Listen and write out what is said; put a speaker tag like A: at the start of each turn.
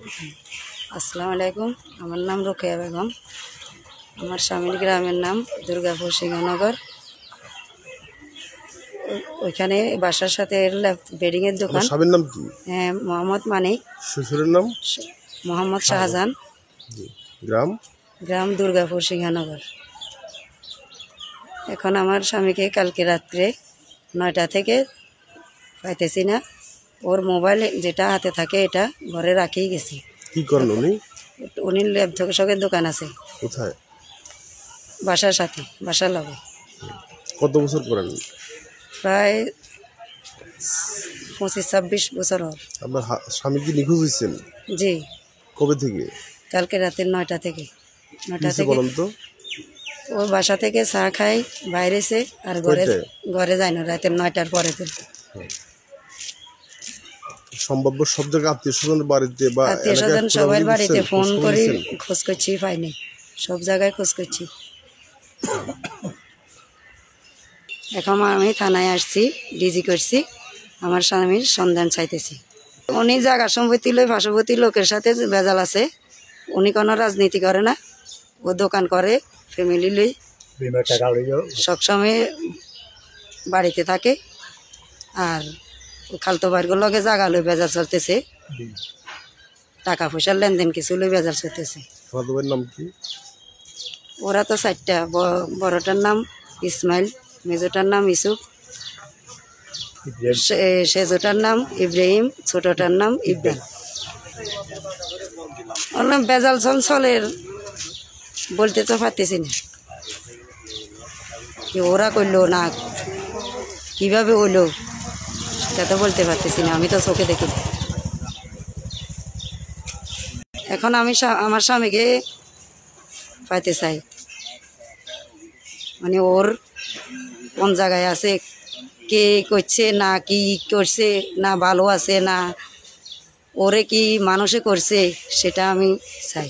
A: আসসালামু আলাইকুম। আমার নাম রোকেয়া বেগম। আমার স্বামীর গ্রামের নাম দুর্গাপুর সিংহনগর। ওইখানে বাসার সাথে বেডিংয়ের দোকান।
B: স্বামীর নাম কি?
A: হ্যাঁ, মোহাম্মদ মানিক।
B: শ্বশুরের নাম
A: মোহাম্মদ শাহজাহান।
B: গ্রাম
A: গ্রাম দুর্গাপুর সিংহনগর। এখন আমার স্বামীকে কালকে রাত্রে 9টা থেকে পাইতেছি না। ওর মোবাইল যেটা হাতে থাকে এটা ঘরে রাখিয়ে গেছি।
B: কি করেন উনি?
A: উনি ল্যাপটপের দোকান আছে।
B: কোথায়?
A: বাসার সাথে, বাসার লগে।
B: কত বছর করেন?
A: প্রায় 25-26 বছর হল।
B: আপনার স্বামী কি নিখোঁজ হয়েছেন?
A: জি।
B: কবে থেকে?
A: কালকে রাতে 9টা থেকে। 9টা থেকে
B: বলেন তো।
A: ও বাসা থেকে চা খাই বাইরেছে, আর ঘরে যায় না রাতে 9টার পরে।
B: সম্ভাব্য সব জায়গায় আত্মীয় স্বজনের বাড়িতে বা
A: আত্মীয় স্বজন সবার বাড়িতে ফোন করে খোঁজ করছি, পাইনি। সব জায়গায় খোঁজ করছি। এখন আমি থানায় আসছি, ডিজি করছি। আমার স্বামীর সন্ধান চাইতেছি। উনি জায়গা সম্পত্তি লই পার্শ্ববর্তী লোকের সাথে ভেজাল আছে। উনি কোনো রাজনীতি করে না, ও দোকান করে, ফ্যামিলি লই সবসময় বাড়িতে থাকে। আর খালতো ভাইয়ের লগে জায়গা লই বেজার চলতেছে, টাকা পয়সার লেনদেন কিছু লই বেজার চলতেছে।
B: নাম কি?
A: ওরা তো 4টা। বড়টার নাম ইসমাইল, মেজোটার নাম ইসুফ, সেজোটার নাম ইব্রাহিম, ছোটটার নাম ইব্রাহিম। বেজাল চঞ্চলের বলতে তো পারতেছি না, ওরা করলো না কিভাবে হইলো সেটা তো বলতে পারতেছি না, আমি তো চোখে দেখি। এখন আমি আমার স্বামীকে পাইতে চাই। মানে ওর কোন জায়গায় আছে, কে করছে না কি করছে, না ভালো আছে না ওরে কি মানুষে করছে, সেটা আমি চাই।